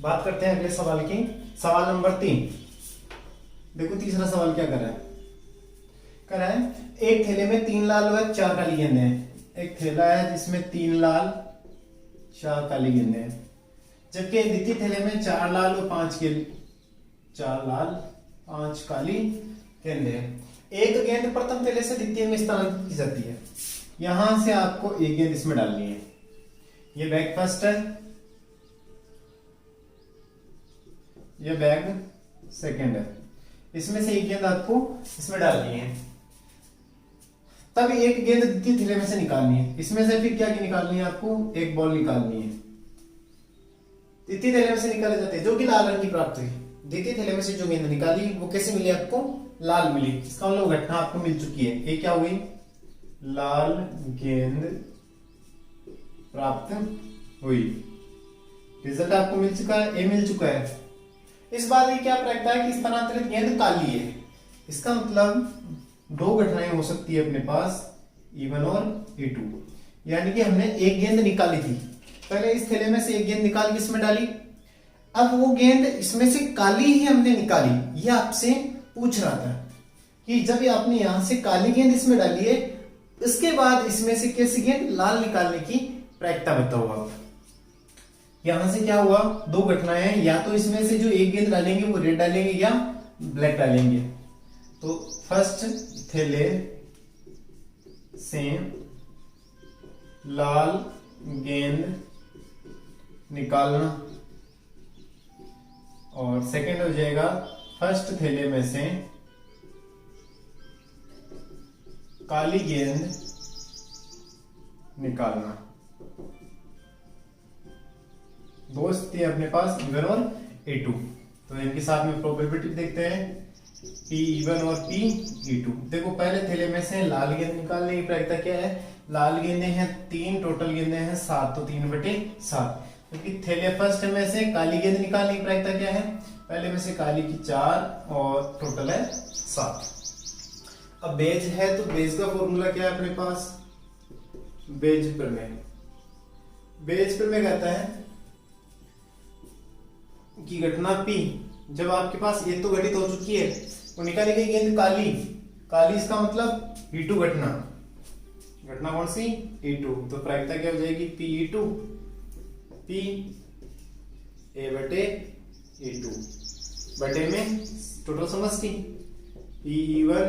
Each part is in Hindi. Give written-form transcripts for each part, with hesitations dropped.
बात करते हैं अगले सवाल की। सवाल नंबर 3। देखो तीसरा सवाल क्या कर रहा है। कर रहा है एक थैले में 3 लाल व 4 काली गेंदें हैं। एक थैला है जिसमें 3 लाल 4 काली गेंदें हैं, जबकि द्वितीय थैले में 4 लाल व 5 काली गेंदें हैं। एक गेंद प्रथम थैले से द्वितीय में स्थानांतरित की जाती है। यहां से आपको एक गेंद इसमें डालनी है। ये बैग फर्स्ट है, ये बैग सेकंड है। इसमें से एक गेंद आपको इसमें डालनी है। तब एक गेंद द्वितीय थैले में से निकालनी है। इसमें से फिर क्या निकालनी है आपको? एक बॉल निकालनी है। द्वितीय थैले में से निकाले जाते हैं जो कि लाल रंग की प्राप्त हुई। द्वितीय थैले में से जो गेंद निकाली वो कैसे मिली आपको? लाल मिली। इसका मतलब घटना आपको मिल चुकी है। ये क्या हुई? लाल गेंद प्राप्त हुई। रिजल्ट आपको मिल चुका है, ए मिल चुका है। इस बात की क्या प्रक्रिया है कि स्थानांतरित गेंद काली है। इसका मतलब 2 घटनाएं हो सकती है अपने पास, E1 और E2। यानी कि हमने एक गेंद निकाली थी, पहले इस थैले में से एक गेंद निकाल के इसमें डाली। अब वो गेंद इसमें से काली ही हमने निकाली। ये आपसे पूछ रहा था कि जब आपने यहां से काली गेंद इसमें डाली है, इसके बाद इसमें से कैसी गेंद लाल निकालने की प्रक्रिया बताओ आप। यहां से क्या हुआ? 2 घटनाएं हैं, या तो इसमें से जो एक गेंद डालेंगे वो रेड डालेंगे या ब्लैक डालेंगे। तो फर्स्ट थैले से लाल गेंद निकालना, और सेकंड हो जाएगा फर्स्ट थैले में से काली गेंद निकालना। 2 स्थिति अपने पास, E1 और E2। तो इनके साथ में प्रोबेबिलिटी देखते हैं, P1 और P2। देखो पहले थैले में से लाल गेंद निकालने की प्रक्रिया क्या है? लाल गेंदें हैं 3, टोटल गेंदें हैं 7, तो 3/7। क्योंकि थैले फर्स्ट में से काली गेंद निकालने की प्रक्रिया क्या है? पहले में से काली की 4 और टोटल है 7। अब बेज है तो बेज का फॉर्मूला क्या है अपने पास? बेज प्रमेय। बेज प्रमेय कहता है कि घटना P जब आपके पास ये तो घटित हो चुकी है, वो निकाली गई गेंद काली। काली इसका मतलब E2 घटना। घटना कौन सी? E2। तो प्रायिकता क्या हो जाएगी? P P A/E2 बटे में टोटल समष्टि P1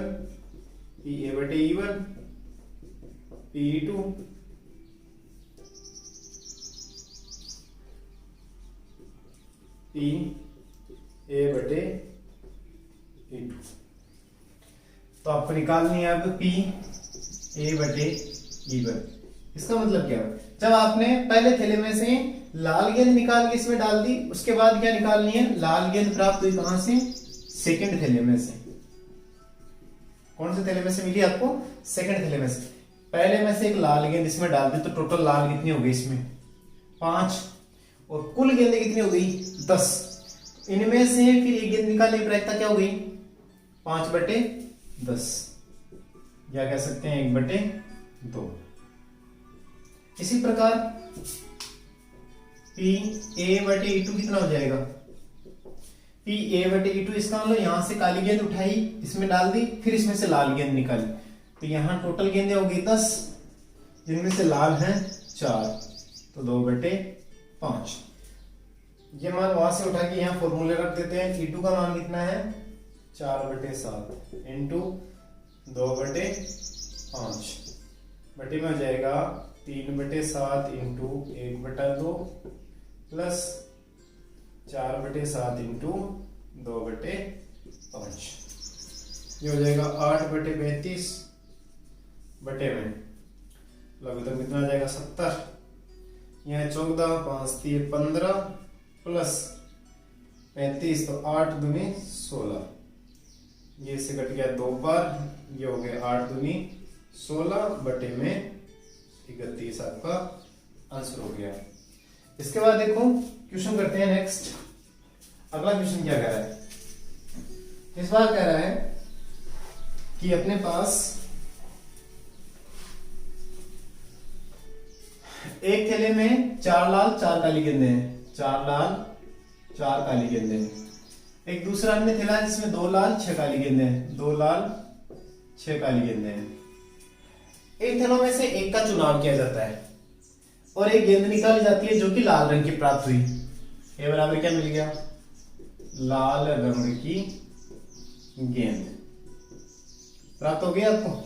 A/E1 P2 A/E2। तो आपको निकालनी है अब P/E1। इसका मतलब क्या है? जब आपने पहले थैले में से लाल गेंद निकाल के इसमें डाल दी, उसके बाद क्या निकालनी है? लाल गेंद प्राप्त हुई कहां से? सेकंड थैले में से। कौन से थैले में से मिली आपको? सेकंड थैले में से। पहले में से एक लाल गेंद इसमें डाल दी, तो टोटल लाल कितनी हो गई इसमें? 5। और कुल गेंदें कितनी हो गई? 10। इनमें से फिर एक गेंद निकालने की प्रक्रिया क्या हो गई? 5/10, या कह सकते हैं 1/2। इसी प्रकार P/A/E2 कितना हो जाएगा? P/A/E2 इसका मतलब यहां से काली गेंद उठाई, इसमें डाल दी, फिर इसमें से लाल गेंद निकाली, तो यहां टोटल गेंदें हो गई 10, जिनमें से लाल हैं 4, तो 2/5। ये मान वहां से उठा के यहां फॉर्मूले रख देते हैं। E2 का मान कितना है? 4/7 इंटू 2/5 बटे में हो जाएगा 3/7 इंटू 1/2 प्लस 4/7 इंटू 2/5। ये हो जाएगा 8/32 बटे में लगभग कितना आ जाएगा? 70। यहाँ 14, 5 3 15 प्लस 35, तो 8 दूनी 16। ये से कट गया 2 बार, ये हो गया 8 दूनी 16 बटे में 31 आपका आंसर हो गया। इसके बाद देखो क्वेश्चन करते हैं नेक्स्ट। अगला क्वेश्चन क्या कह रहा है? इस बार कह रहा है कि अपने पास एक थैले में 4 लाल 4 काली गेंदें हैं। 4 लाल 4 काली गेंदें हैं। एक दूसरा अन्य थैला है जिसमें 2 लाल 6 काली गेंदें हैं, 2 लाल 6 काली गेंदें हैं। इन थैलों में से एक का चुनाव किया जाता है और एक गेंद निकाली जाती है जो कि लाल रंग की प्राप्त हुई। ये बराबर क्या मिल गया? लाल रंग की गेंद प्राप्त हो गई आपको।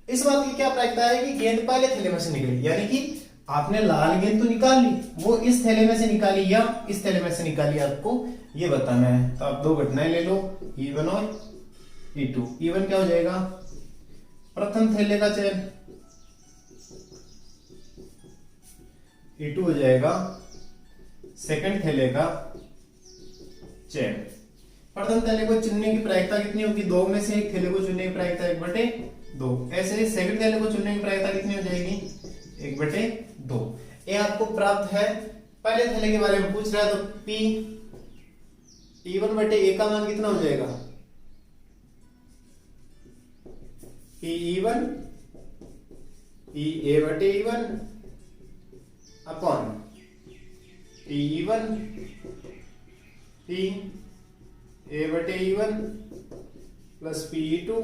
इस बात की क्या प्रायिकता है कि गेंद पहले थैले में से निकली, यानी कि आपने लाल गेंद तो निकाल ली, वो इस थैले में से निकाली या इस थैले में से निकाली, आपको ये बताना है। तो आप 2 घटनाएं ले लो, E1 और E2। E1 क्या हो जाएगा? प्रथम थैले का चयन, E2 हो जाएगा सेकंड थैले का चयन। प्रथम थैले को चुनने की प्रायिकता कितनी होगी? 2 में से एक थैले को चुनने की प्रायिकता 1/2। ऐसे सेकंड थैले को चुनने की प्रायिकता कितनी हो जाएगी? 1/2। ये आपको प्राप्त है। पहले थैले के बारे में पूछ रहा है तो P E1/A का मान कितना हो जाएगा? E1 EA/E1 upon E1 PA/E1 plus PE2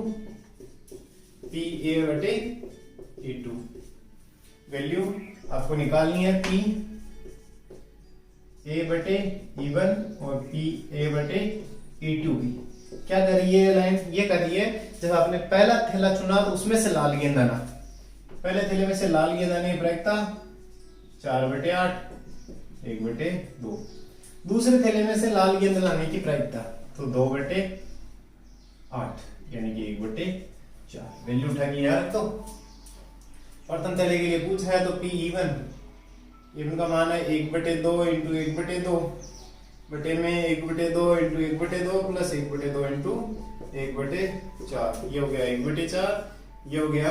PA/E2। Value आपको निकालनी है PA/E1 और PA/E2 की। क्या करिए लाइन? ये करिए, जब आपने पहला थैला चुना तो उसमें से लाल गेंद आना, पहले थैले में से लाल गेंद आने की प्रायिकता 4/8 1/2। दूसरे थैले में से लाल गेंद लाने की प्रायिकता तो 2/8 यानी कि 1/4। वैल्यू उठा के यार तो प्रथम थैले के लिए पूछा है तो P1 का मान है 1/2 इंटू 1/2 बटे में 1/2 इंटू 1/2 प्लस 1/2 इंटू 1/4। ये हो गया 1/4, ये हो गया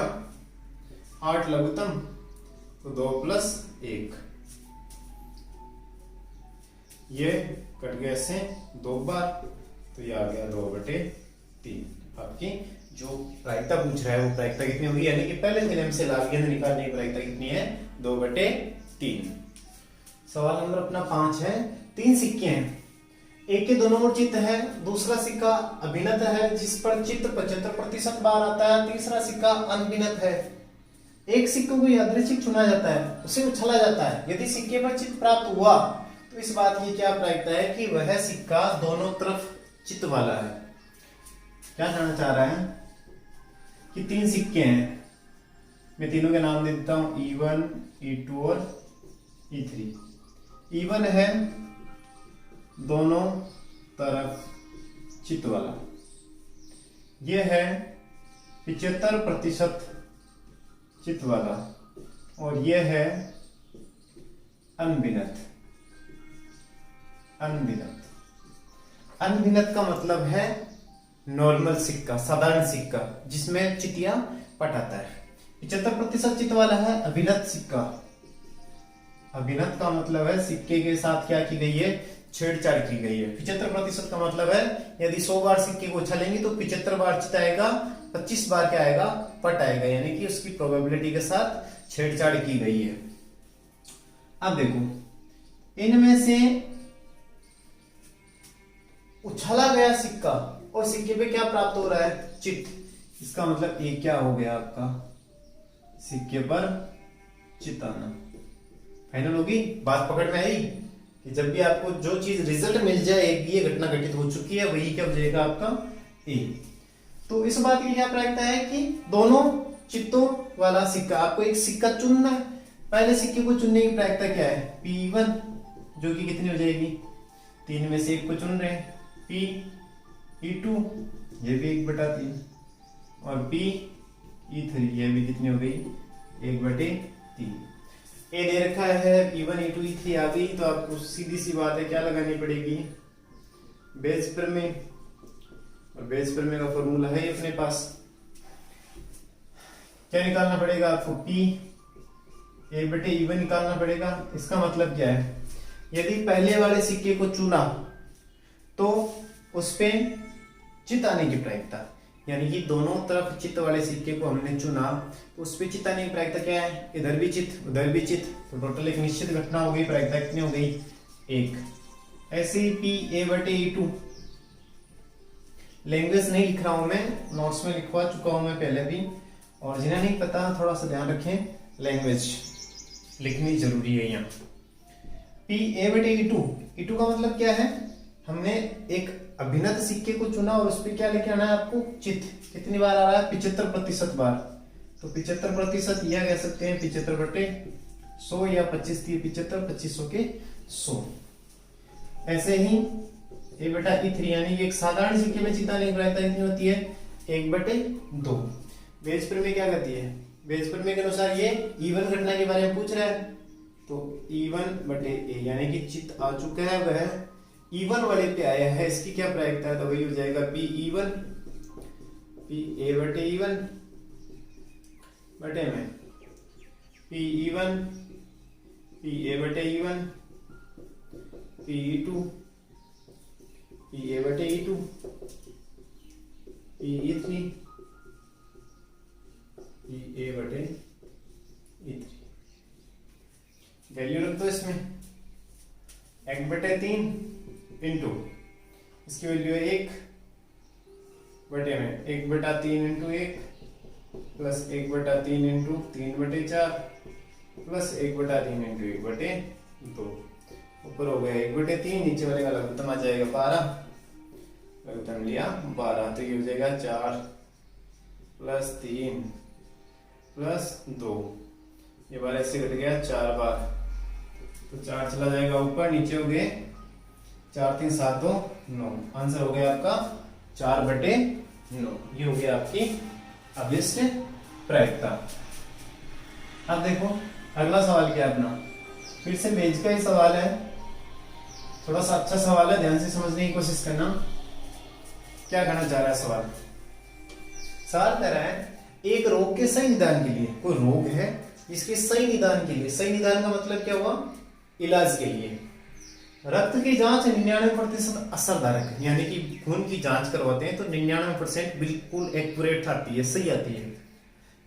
8 लघुत्तम तो 2 + 1। ये कट गया इससे 2 बार तो ये आ गया 2/3। आपकी जो प्रायिकता पूछ रहा है वो प्रायिकता कितनी होगी? यानी कि पहले थैले में से लाल गेंद निकालने की प्रायिकता कितनी है? 2/3। सवाल नंबर अपना 5 है। 3 सिक्के हैं, एक के दोनों ओर चित्त है, दूसरा सिक्का अभिनत है जिस पर चित्त 75% बार आता है, तीसरा सिक्का अनभिनत है। एक सिक्के को यादृच्छिक चुना जाता है, उसे उछला जाता है। यदि सिक्के पर चित्त प्राप्त हुआ तो इस बात की क्या प्रायिकता है कि वह सिक्का दोनों तरफ चित्त वाला है। क्या कहना चाह रहा है कि 3 सिक्के हैं, मैं तीनों के नाम दे देता हूं, E1 E2 और E3। E1 है दोनों तरफ चित्त वाला, यह है 75% चित्त वाला, और यह है अनभिनत। अनभिनत का मतलब है नॉर्मल सिक्का, साधारण सिक्का जिसमें चितिया पट आता है। 75% चित्त वाला है अभिनत सिक्का। अभिनत का मतलब है सिक्के के साथ क्या की गई है? छेड़छाड़ की गई है। 75% का मतलब है यदि 100 बार सिक्के को उछलेंगे तो 75 बार चित आएगा, 25 बार क्या आएगा? पट आएगा, यानी कि उसकी प्रोबेबिलिटी के साथ छेड़छाड़ की गई है। अब देखो, इनमें से उछला गया सिक्का और सिक्के पे क्या प्राप्त हो रहा है? चित्त। इसका मतलब ये क्या हो गया आपका? सिक्के पर चित्त आना। फाइनल होगी बात, पकड़ में आई कि जब भी आपको जो चीज रिजल्ट मिल जाए, एक ये घटना घटित हो चुकी है, वही क्या हो जाएगा आपका? ए। तो इस बात की क्या प्रायिकता है कि दोनों चित्तों वाला सिक्का, आपको एक सिक्का चुनना है। पहले सिक्के को चुनने की प्रायिकता क्या है? P1 जो कि कितनी हो जाएगी? 3 में से एक को चुन रहे हैं। PE2 ये भी 1/3 और PE3 ये भी कितनी हो गई? 1/3। ए दे रखा है E1 E2 E3 आ गई, तो आपको सीधी सी बात है क्या लगानी पड़ेगी? बेस प्रमेय, और बेस प्रमेय का फॉर्मूला है अपने पास। क्या निकालना पड़ेगा आपको? P1/E1 निकालना पड़ेगा। इसका मतलब क्या है? यदि पहले वाले सिक्के को चुना तो उस पे चित्त आने की प्रायिकता, यानी कि दोनों तरफ चित्त वाले सिक्के को हमने चुना तो उस पे चित्त आने की प्रायिकता क्या है? इधर भी चित्त उधर भी चित्त, तो टोटल एक निश्चित घटना हो गई। प्रायिकता कितनी हो गई? 1। ऐसे ही PA/E2। लैंग्वेज नहीं लिख रहा हूं मैं, नोट्स में लिखवा चुका हूं मैं पहले भी, और जिन्हें नहीं पता थोड़ा सा ध्यान रखें, लैंग्वेज लिखनी जरूरी है यहाँ। PA/E2, E2 का मतलब क्या है, हमने एक अभिन्नत सिक्के को चुना और उस पर क्या लेके आना है आपको, चित्त। कितनी बार आ रहा है, 75% बार। तो 75% यह कह सकते हैं 75/100 या 25×3 = 75, 2500 के 100। ऐसे ही A/E3 यानी एक साधारण सिक्के में चित्ता नहीं प्रायिकता कितनी होती है, 1/2। बेज प्रमेय क्या कहती है, बेज प्रमेय के अनुसार ये इवन घटना के बारे में पूछ रहा है, तो E1/A यानी कि चित्त आ चुका है, वह E1 वाले पे आया है, इसकी क्या प्रायिकता है, तो वही हो जाएगा PE1, PA/E1 बटे में PE1, PA/E1, PE2, PA/E2, PE3, PA/E3। Value रख दो इसमें, 1/3 इंटू इसकी वैल्यू है 1 बटे में 1/3 into 1 plus 1/3 into 3/4 plus 1/3 into 1/2। ऊपर हो गया 1/3, नीचे वाले का लघुत्तम आ जाएगा 12, लघुत्तम लिया 12, तो ये हो जाएगा 4 प्लस 3 प्लस 2, ये बार ऐसे घट गया 4 बार, तो 4 चला जाएगा ऊपर, नीचे हो गए 4 3 7 2 9, आंसर हो गया आपका 4/9। ये हो गया आपकी अभिष्ट प्रायिकता। अब देखो अगला सवाल क्या है अपना, फिर से बेज का ही सवाल है, थोड़ा सा अच्छा सवाल है, ध्यान से समझने की कोशिश करना। क्या कहना चाह रहा है सवाल, सवाल कह रहा है एक रोग के सही निदान के लिए, कोई रोग है इसके सही निदान के लिए, सही निदान का मतलब क्या हुआ, इलाज के लिए रक्त की जांच 99% असरदायक है, यानी कि खून की जांच करवाते हैं तो 99% बिल्कुल एक्यूरेट आती है, सही आती है,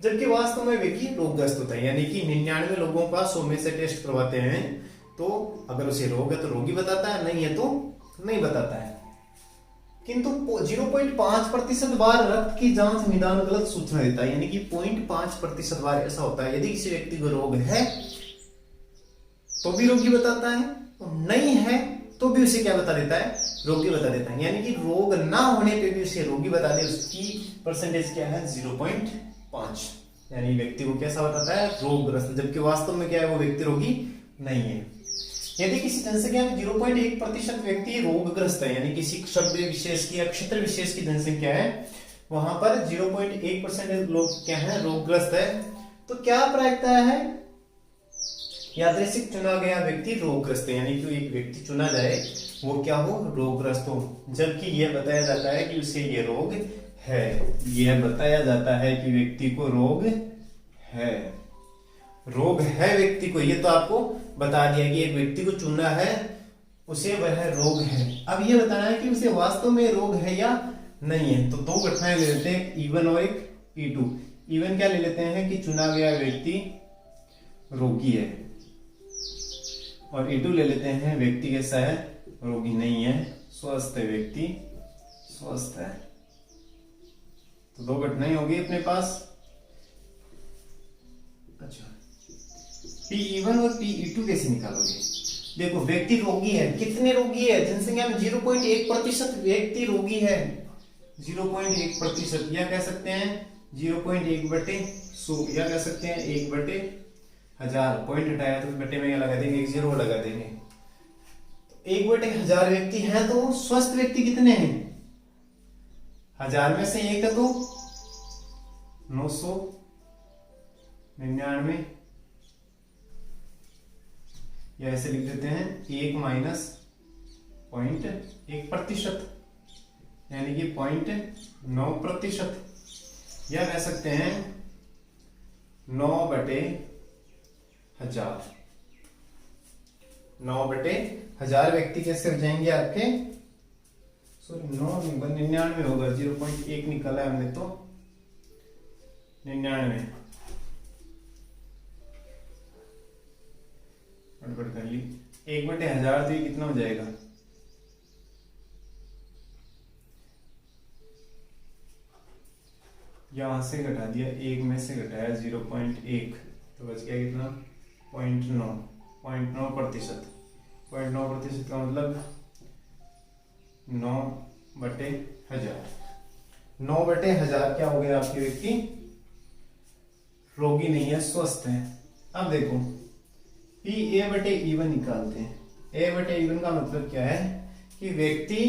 जबकि वास्तव में व्यक्ति रोगग्रस्त होता है, यानी कि 99 लोगों का 100 में से टेस्ट करवाते हैं, तो अगर उसे रोग है तो रोगी बताता है, नहीं है तो नहीं बताता है। किंतु 0.5% बार रक्त की जांच निदान गलत सूचना देता है, यानी कि 0.5% बार ऐसा होता है, यदि किसी व्यक्ति को रोग है तो भी रोगी बताता है, और नहीं है तो भी उसे क्या बता देता है, रोगी बता देता है, यानी कि रोग ना होने पे भी उसे रोगी बता दे, उसकी परसेंटेज क्या है 0.5, यानी व्यक्ति को कैसा बताता है, रोगग्रस्त, जबकि वास्तव में क्या है, वो व्यक्ति रोगी नहीं है। यदि किसी जनसंख्या में 0.1% व्यक्ति रोगग्रस्त है, यानी किसी शब्द विशेष की या क्षेत्र विशेष की जनसंख्या है, वहां पर 0.1% लोग क्या है, रोगग्रस्त है, तो क्या प्रायिकता है, यादृच्छिक चुना गया व्यक्ति रोगग्रस्त है, यानी कि एक व्यक्ति चुना जाए वो क्या हो, रोगग्रस्त हो, जबकि यह बताया जाता है कि उसे ये रोग है, यह बताया जाता है कि व्यक्ति को रोग है, रोग है व्यक्ति को, ये तो आपको बता दिया कि एक व्यक्ति को चुना है, उसे वह रोग है। अब ये बताना है कि उसे वास्तव में रोग है या नहीं है, तो दो घटनाएं ले लेते हैं, E1 और एक E2। E1 क्या ले लेते हैं कि चुना गया व्यक्ति रोगी है, और E2 ले लेते हैं व्यक्ति कैसा है, रोगी नहीं है, स्वस्थ है, व्यक्ति स्वस्थ है। तो दो घटनाएं होगी अपने पास। अच्छा, PE1 और PE2 कैसे निकालोगे, देखो व्यक्ति रोगी है, कितने रोगी है, जनसंख्या में 0.1% व्यक्ति रोगी है, 0.1%, या कह सकते हैं 0.1/100, या कह सकते हैं 1/1000, पॉइंट हटाया तो बटे में लगा देंगे, एक 0 लगा देंगे, 1/1000 व्यक्ति हैं, तो स्वस्थ व्यक्ति कितने हैं, 1000 में से 1 है तो 999, या ऐसे लिख देते हैं 1 माइनस 0.1%, यानी कि 0.9%, या कह सकते हैं 9/1000, 9/1000 व्यक्ति कैसे हो जाएंगे आपके, सॉरी 99 होगा, 0.1 निकाला है हमने, तो 99 कर ली, 1/1000, तो ये कितना हो जाएगा यहाँ से घटा दिया, 1 में से घटाया 0.1, तो बच गया कितना 0.9%। 0.9% का मतलब 9/1000। 9/1000 क्या हो गया, आपके व्यक्ति रोगी नहीं है, स्वस्थ है। अब देखो PA/E1 निकालते हैं। A/E1 का मतलब क्या है कि व्यक्ति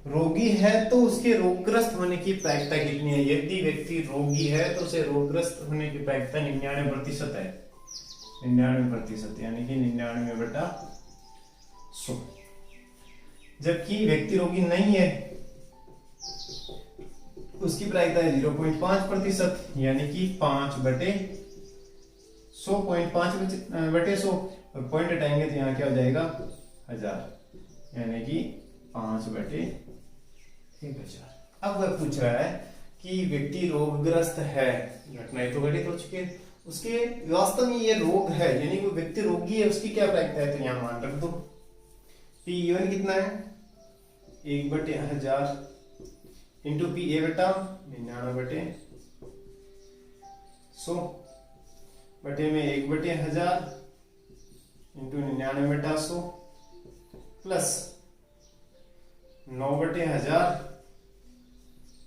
रोगी है तो उसके रोगग्रस्त होने की प्रायिकता कितनी है। यदि व्यक्ति रोगी है तो उसे रोगग्रस्त होने की प्रायिकता 99% है। 99%, यानी कि 99/100। जबकि व्यक्ति रोगी नहीं है, उसकी प्रायिकता है 0.5%, यानी कि 5/100। 5/100 और पॉइंट हटाएंगे तो यहाँ क्या हो जाएगा 1000, यानी कि 5/1000। अब वह पूछ रहा है कि व्यक्ति रोगग्रस्त है, घटनाएं तो घटित हो चुकी है, उसके वास्तव में ये रोग है, यानी वो व्यक्ति रोगी है, उसकी क्या प्रायिकता है, तो यहाँ मान रख दो। PE1 कितना है 1/1000 इंटू PA/99/100 बटे में 1/1000 इंटू 99/100 प्लस 9/1000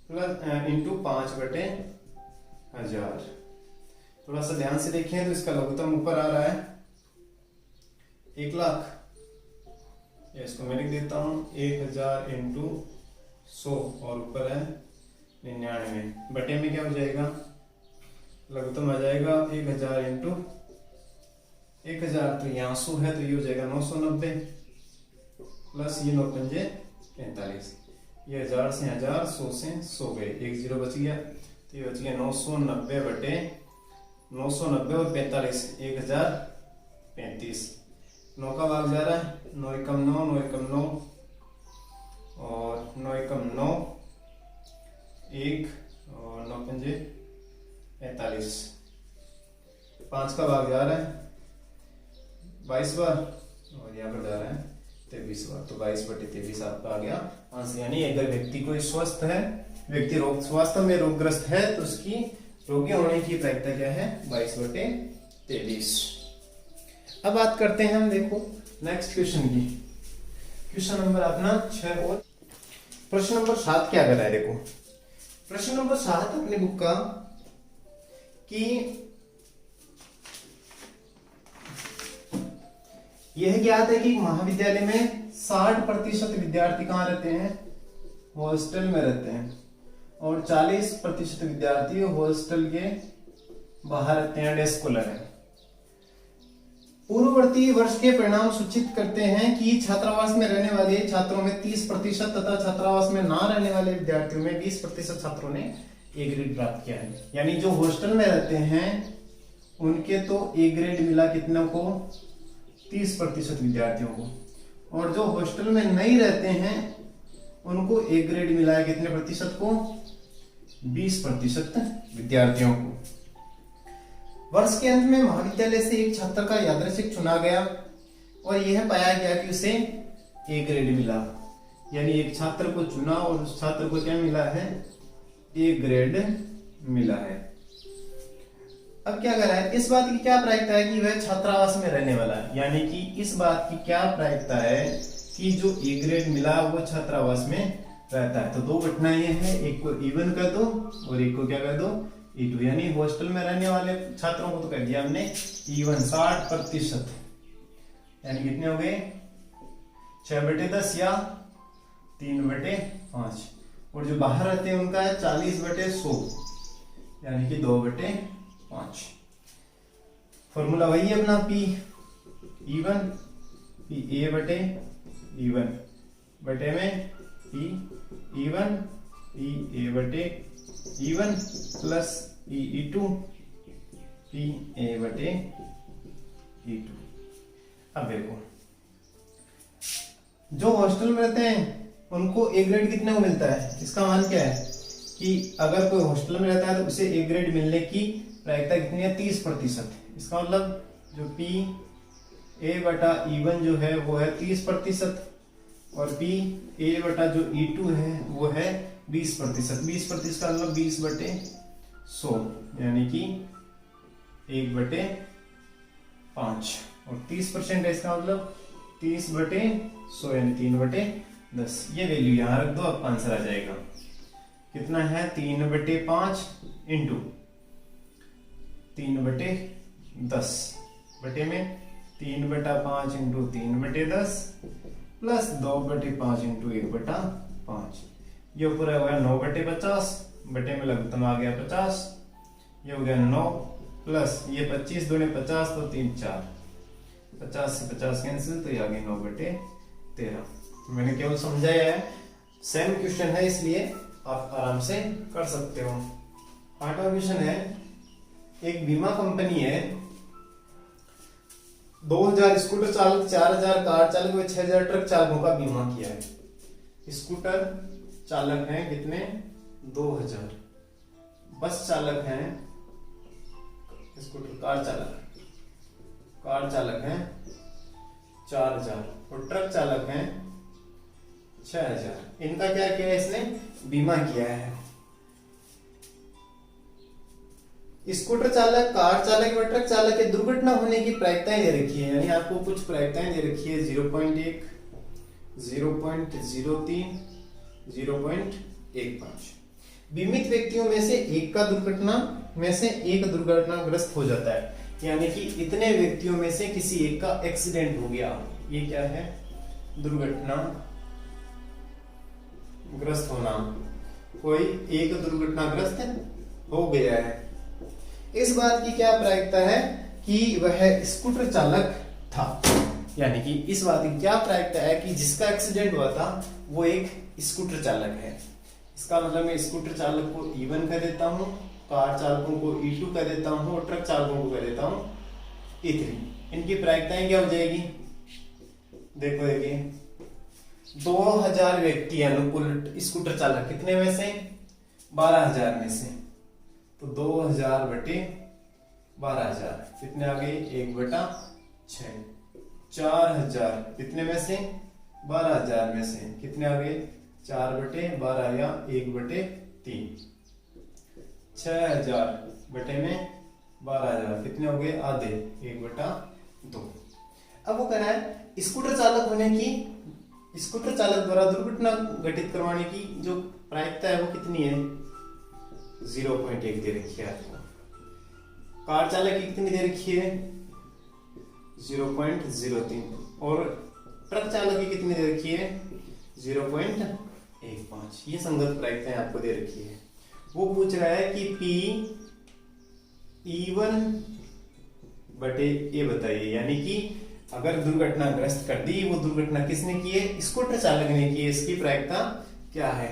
प्लस इंटू 5/1000। थोड़ा सा ध्यान से देखें तो इसका लघुत्तम ऊपर आ रहा है 1,00,000। इसको मैं लिख देता हूं 1000 इंटू 100 और ऊपर है 99, बटे में क्या हो जाएगा, लघुत्तम आ जाएगा 1000 इंटू 1000, तो यहाँ 100 है तो ये हो जाएगा 990 प्लस ये 9×5 ये 1000 से 1000, 100 से 100 गए, 1 0 बच गया, तो ये बच गया 990/990 और 45 1035। 9 का भाग जा रहा है, 9 एकम 9, 9 एकम 9 और 9 एकम 9 1 और 9×5 45। 5 का भाग जा रहा है 22 बार और यहाँ पर जा रहा है 23 बार, तो 22/23 आपका आ गया आंसर। यानी अगर व्यक्ति कोई स्वस्थ है, व्यक्ति स्वास्थ्य में रोगग्रस्त है तो उसकी रोगी होने की प्रायिकता क्या है 22/23। अब बात करते हैं हम, देखो नेक्स्ट क्वेश्चन की। क्वेश्चन नंबर अपना 6 और प्रश्न नंबर 7 क्या कर रहा है, देखो प्रश्न नंबर 7 अपने बुक का कि यह ज्ञात है कि महाविद्यालय में 60% विद्यार्थी कहाँ रहते हैं, हॉस्टल में रहते हैं, और 40% विद्यार्थी हॉस्टल के बाहर रहते हैं, डे स्कॉलर है। पूर्ववर्ती वर्ष के परिणाम सूचित करते हैं कि छात्रावास में रहने वाले छात्रों में 30% तथा छात्रावास में ना रहने वाले विद्यार्थियों में 20% छात्रों ने ए ग्रेड प्राप्त किया है। यानी जो हॉस्टल में रहते हैं उनके तो ए ग्रेड मिला कितनों को, 30% विद्यार्थियों को, और जो हॉस्टल में नहीं रहते हैं उनको ए ग्रेड मिला है कितने प्रतिशत को, 20% विद्यार्थियों को। वर्ष के अंत में महाविद्यालय से एक छात्र का यादृच्छिक चुना गया और यह पाया गया कि उसे ए ग्रेड मिला। यानी एक छात्र को चुना और उस छात्र को क्या मिला है, ए ग्रेड मिला है। अब क्या कर रहा है, इस बात की क्या प्रायिकता है कि वह छात्रावास में रहने वाला है। यानी कि इस बात की क्या प्रायिकता है कि जो ए ग्रेड मिला वो छात्रावास में रहता है। तो दो घटनाएं हैं, एक को E1 कर दो और एक को क्या कर दो, E2। यानी हॉस्टल में रहने वाले छात्रों को तो कर दिया हमने E1 60%, यानी कितने हो गए 6/10 या 3/5, और जो बाहर रहते हैं उनका है 40/100, यानी कि 2/5। फॉर्मूला वही है अपना PE1 PA/E1 बटे में PE1 PA/E1 plus PE2 PA/E2। अब देखो जो हॉस्टल में रहते हैं उनको ए ग्रेड कितने को मिलता है, इसका मान क्या है कि अगर कोई हॉस्टल में रहता है तो उसे ए ग्रेड मिलने की प्रायिकता कितनी है, 30%। इसका मतलब जो PA/E1 जो है वो है 30% और PA/E2 है वो है 20%। 20% का मतलब 20/100 यानी कि 1/5। और 30% है इसका मतलब 30/100 यानी 3/10। ये वैल्यू यहाँ रख दो, आपका आंसर आ जाएगा। कितना है 3/5 इंटू 3/10 बटे में 3/5 इंटू 3/10 प्लस 2/5 इंटू 1/5। ये पूरा हो गया 9/50 बटे में लघुत्तम आ गया 50। ये हो गया 9 प्लस ये 25 दूने 50 तो 3 4, 50 से 50 कैंसिल तो ये आ गया 9/13। मैंने केवल समझाया है, सेम क्वेश्चन है इसलिए आप आराम से कर सकते हो। 8वां क्वेश्चन है, एक बीमा कंपनी है, 2000 स्कूटर चालक, 4000 कार चालक व 6000 ट्रक चालकों का बीमा किया है। स्कूटर चालक हैं कितने 2000, बस चालक हैं, स्कूटर कार चालक हैं 4000 और ट्रक चालक हैं 6000। इनका क्या किया है, इसने बीमा किया है। स्कूटर चालक, कार चालक व ट्रक चालक के दुर्घटना होने की प्रायिकताएं दे रखी है, यानी आपको कुछ प्रायिकताएं दे रखी है 0.1, 0.03, 0.15। बीमित व्यक्तियों में से एक दुर्घटनाग्रस्त हो जाता है, यानी कि इतने व्यक्तियों में से किसी एक का एक्सीडेंट हो गया। ये क्या है, दुर्घटनाग्रस्त होना, कोई एक दुर्घटनाग्रस्त हो गया है। इस बात की क्या प्रायिकता है कि वह स्कूटर चालक था, यानी कि इस बात की क्या प्रायिकता है कि जिसका एक्सीडेंट हुआ था वो एक स्कूटर चालक है। इसका मतलब मैं स्कूटर चालक को E1 कह देता हूँ, कार चालकों को E2 कह देता हूँ और ट्रक चालकों को कह देता हूँ E3। इनकी प्रायिकताएं क्या हो जाएगी, देखो देखिए 2000 व्यक्ति अनुकूल स्कूटर चालक, कितने में से 12000 में से, तो 2000 बटे 12000 कितने आ गए 1/6। 4000 कितने में से 12000 में से कितने आ गए 4/12 या 1/3। 6000 बटे में 12000 कितने हो गए आधे 1/2। अब वो कह रहा है स्कूटर चालक होने की, स्कूटर चालक द्वारा दुर्घटना घटित करवाने की जो प्रायिकता है वो कितनी है 0.1 दे रखी है आपको। कार चालक की कितनी दे रखी है 0.03 और ट्रक चालक की कितनी दे रखी है 0.15। ये संगत प्रायिकताएं आपको दे रखी है। वो पूछ रहा है कि P E1 बटे A बताइए, यानी कि अगर दुर्घटनाग्रस्त कर दी, वो दुर्घटना किसने की है स्कूटर चालक ने की है, इसकी प्रायिकता क्या है।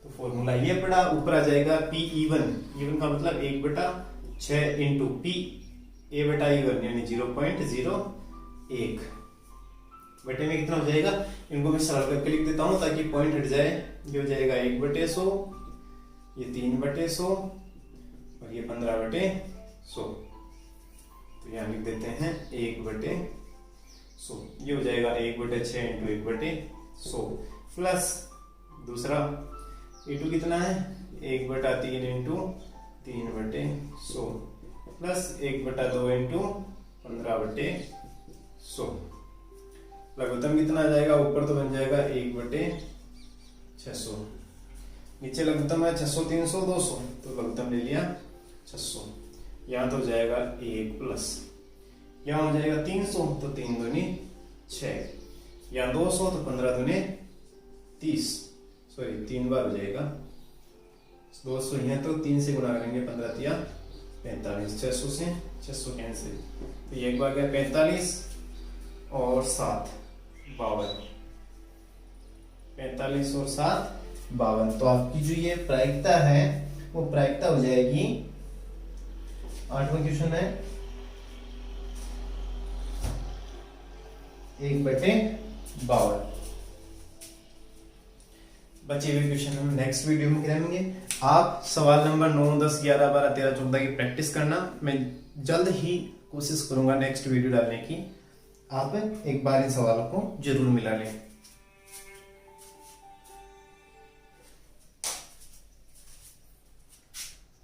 तो फॉर्मूला ये पड़ा, ऊपर आ जाएगा P E1 का मतलब 1/6 इंटू P A बटा E1 यानी 0.01 बटे में कितना हो जाएगा। इनको मैं सरल करके लिख देता हूं ताकि पॉइंट हट जाए। ये हो जाएगा 1/100, ये 3/100 और ये 15/100। तो यहाँ लिख देते हैं 1/100। ये हो जाएगा 1/6 इंटू 1/100 प्लस दूसरा E2 कितना है 1/3 इंटू 3/100 प्लस 1/2 इंटू 15/100। लघुत्तम कितना आ जाएगा, ऊपर तो बन जाएगा 1/600, नीचे लघुत्तम है 600 300 200, तो लघुत्तम ले लिया 600। यहाँ तो हो जाएगा 1 प्लस, यहाँ हो जाएगा 300 तो 3 दूनी 6, यहाँ 200 तो 15 दूनी 30, सॉरी 3 बार हो जाएगा 200, यहाँ तो 3 से गुणा करेंगे 15 तिया 45, 600 से 600 कैंसिल, तो ये एक बार गया 45 और 7 52, 45 और 7 52। तो आपकी जो ये प्रायिकता है वो प्रायिकता हो जाएगी, 8वां क्वेश्चन है 1/52। बचे हुए क्वेश्चन हम नेक्स्ट वीडियो में करेंगे। आप सवाल नंबर 9, 10, 11, 12, 13, 14 की प्रैक्टिस करना। मैं जल्द ही कोशिश करूंगा नेक्स्ट वीडियो डालने की। आप एक बार इन सवालों को जरूर मिला लें।